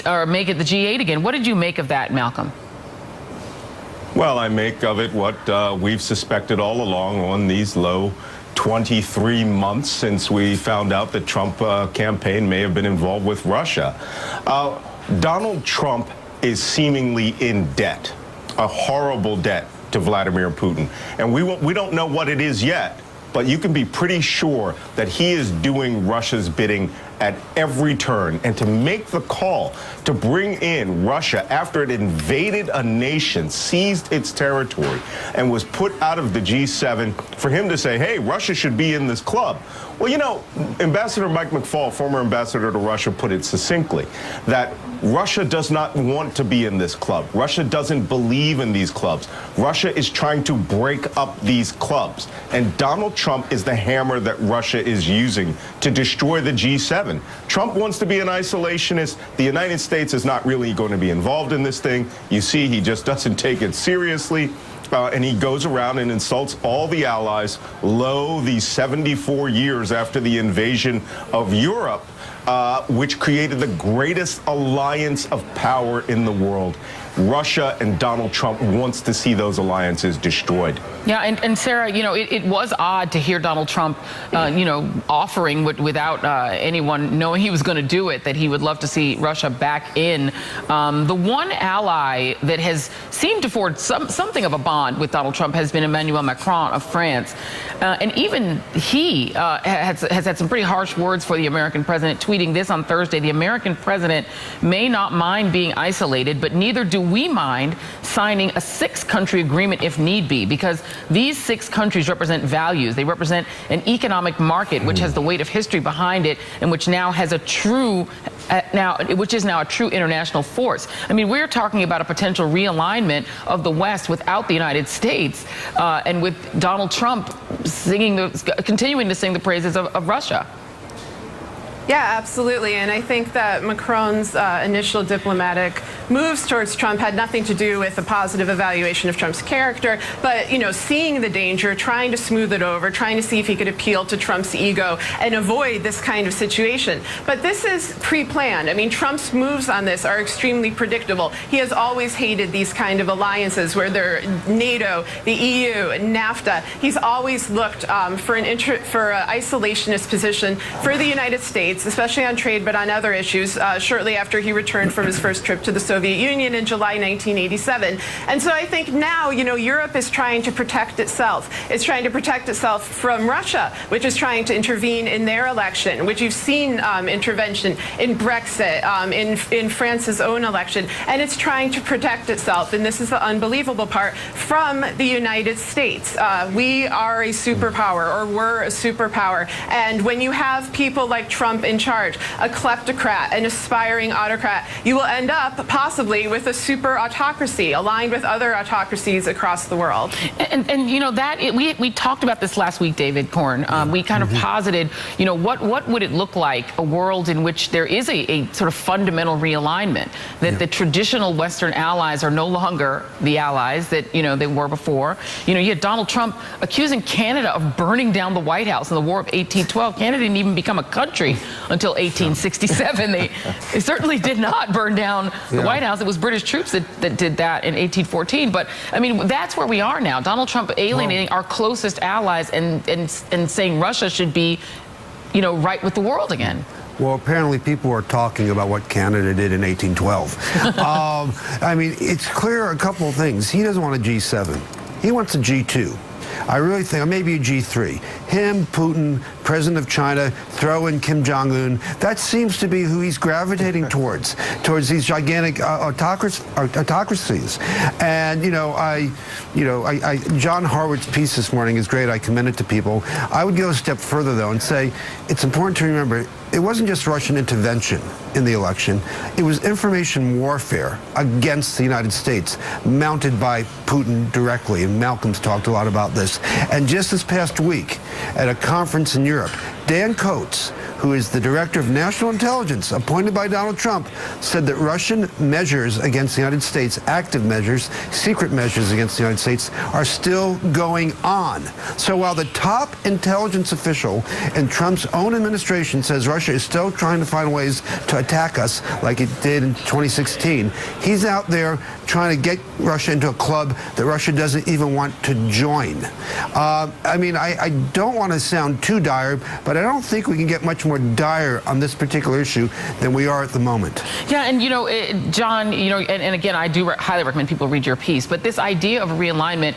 Or make it the G8 again. What did you make of that, Malcolm? Well, I make of it what we've suspected all along on these low 23 months since we found out the Trump campaign may have been involved with Russia. Donald Trump is seemingly in debt, a horrible debt to Vladimir Putin. And we don't know what it is yet, but you can be pretty sure that he is doing Russia's bidding at every turn. And to make the call to bring in Russia after it invaded a nation, seized its territory, and was put out of the G7, for him to say, hey, Russia should be in this club. Well, you know, Ambassador Mike McFaul, former ambassador to Russia, put it succinctly, that Russia does not want to be in this club. Russia doesn't believe in these clubs. Russia is trying to break up these clubs. And Donald Trump is the hammer that Russia is using to destroy the G7. Trump wants to be an isolationist. The United States is not really going to be involved in this thing. You see, he just doesn't take it seriously. And he goes around and insults all the allies. Lo, these 74 years after the invasion of Europe, which created the greatest alliance of power in the world. Russia and Donald Trump wants to see those alliances destroyed. Yeah, and Sarah, you know, it was odd to hear Donald Trump, you know, offering without anyone knowing he was going to do it, that he would love to see Russia back in. The one ally that has seemed to forge something of a bond with Donald Trump has been Emmanuel Macron of France. And even he has had some pretty harsh words for the American president, tweeting this on Thursday: the American president may not mind being isolated, but neither do we mind signing a 6-country agreement if need be, because these 6 countries represent values. They represent an economic market which has the weight of history behind it, and which now has a true which is now a true international force. I mean, we're talking about a potential realignment of the West without the United States, and with Donald Trump continuing to sing the praises of Russia. Yeah, absolutely. And I think that Macron's initial diplomatic moves towards Trump had nothing to do with a positive evaluation of Trump's character, but, you know, seeing the danger, trying to smooth it over, trying to see if he could appeal to Trump's ego and avoid this kind of situation. But this is pre-planned. I mean, Trump's moves on this are extremely predictable. He has always hated these kind of alliances where they're NATO, the EU, NAFTA. He's always looked for an isolationist position for the United States, especially on trade, but on other issues, shortly after he returned from his first trip to the Soviet Union in July 1987. And so I think now, you know, Europe is trying to protect itself. It's trying to protect itself from Russia, which is trying to intervene in their election, which you've seen intervention in Brexit, in France's own election. And it's trying to protect itself, and this is the unbelievable part, from the United States. We are a superpower, or we're a superpower. And when you have people like Trump in charge, a kleptocrat, an aspiring autocrat, you will end up possibly with a super autocracy aligned with other autocracies across the world. And you know, that we talked about this last week, David Korn. We kind of posited, you know, what would it look like, a world in which there is a sort of fundamental realignment, that the traditional Western allies are no longer the allies that, you know, they were before. You know, you had Donald Trump accusing Canada of burning down the White House in the War of 1812. Canada didn't even become a country until 1867. They certainly did not burn down the White House. It was British troops that did that in 1814. But I mean, that's where we are now. Donald Trump alienating our closest allies and saying Russia should be, you know, right with the world again. Well, apparently people are talking about what Canada did in 1812. I mean, it's clear a couple of things. He doesn't want a G7. He wants a G2. I really think, or maybe a G3. Him, Putin, President of China, throw in Kim Jong-un. That seems to be who he's gravitating towards these gigantic autocracies. And John Harwood's piece this morning is great. I commend it to people. I would go a step further though and say it's important to remember it wasn't just Russian intervention in the election. It was information warfare against the United States, mounted by Putin directly. And Malcolm's talked a lot about this. And just this past week, at a conference in Europe, Dan Coates, who is the director of national intelligence appointed by Donald Trump, said that Russian measures against the United States, active measures, secret measures against the United States, are still going on. So while the top intelligence official in Trump's own administration says Russia is still trying to find ways to attack us like it did in 2016, he's out there trying to get Russia into a club that Russia doesn't even want to join. I mean, I don't want to sound too dire, but I don't think we can get much more dire on this particular issue than we are at the moment. Yeah, and John, and again, I do highly recommend people read your piece, but this idea of a realignment,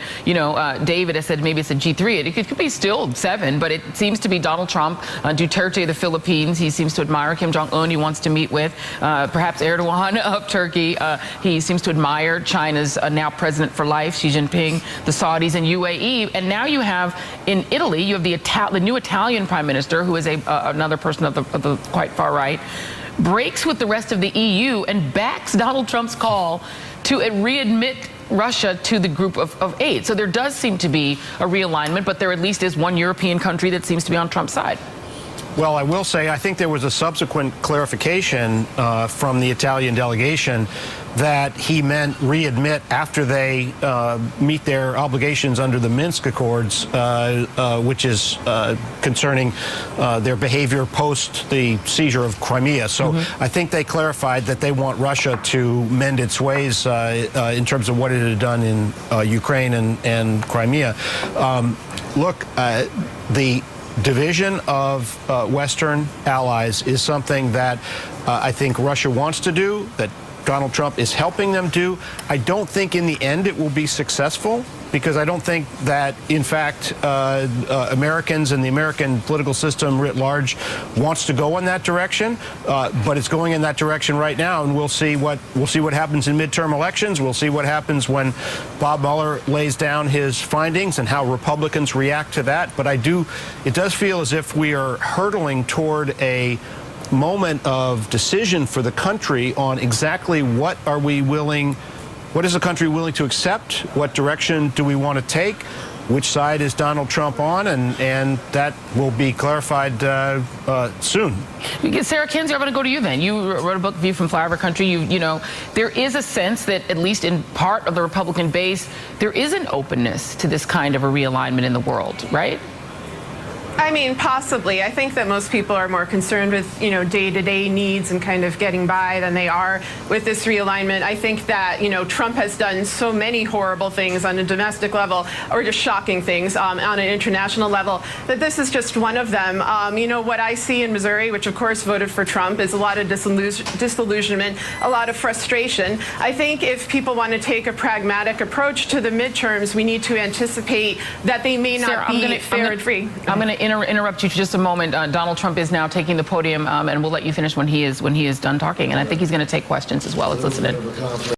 David has said maybe it's a G3. It could be still 7, but it seems to be Donald Trump, Duterte of the Philippines. He seems to admire Kim Jong-un. He wants to meet with perhaps Erdogan of Turkey. He seems to admire China's now president for life, Xi Jinping, the Saudis, and UAE. And now you have in Italy, you have the new Italian prime minister, who is another person of the quite far right, breaks with the rest of the EU and backs Donald Trump's call to readmit Russia to the group of 8. So there does seem to be a realignment, but there at least is one European country that seems to be on Trump's side. Well, I will say I think there was a subsequent clarification from the Italian delegation that he meant readmit after they meet their obligations under the Minsk Accords, which is concerning their behavior post the seizure of Crimea. So I think they clarified that they want Russia to mend its ways in terms of what it had done in Ukraine and Crimea. Look, the division of Western allies is something that I think Russia wants to do, that Donald Trump is helping them do. I don't think in the end it will be successful, because I don't think that, in fact, Americans and the American political system writ large wants to go in that direction. But it's going in that direction right now, and we'll see what happens in midterm elections. We'll see what happens when Bob Mueller lays down his findings and how Republicans react to that. But it does feel as if we are hurtling toward a moment of decision for the country on exactly what is the country willing to accept? What direction do we want to take? Which side is Donald Trump on? And that will be clarified soon. Sarah Kendzior, I'm going to go to you then. You wrote a book, View from Flyover Country. There is a sense that, at least in part of the Republican base, there is an openness to this kind of a realignment in the world, right? I mean, possibly. I think that most people are more concerned with, day-to-day needs and kind of getting by than they are with this realignment. I think that, Trump has done so many horrible things on a domestic level, or just shocking things on an international level, that this is just one of them. What I see in Missouri, which of course voted for Trump, is a lot of disillusionment, a lot of frustration. I think if people want to take a pragmatic approach to the midterms, we need to anticipate that they may not be fair and free. I'm going to interrupt you for just a moment. Donald Trump is now taking the podium, and we'll let you finish when he is done talking. And I think he's going to take questions as well. Let's listen in.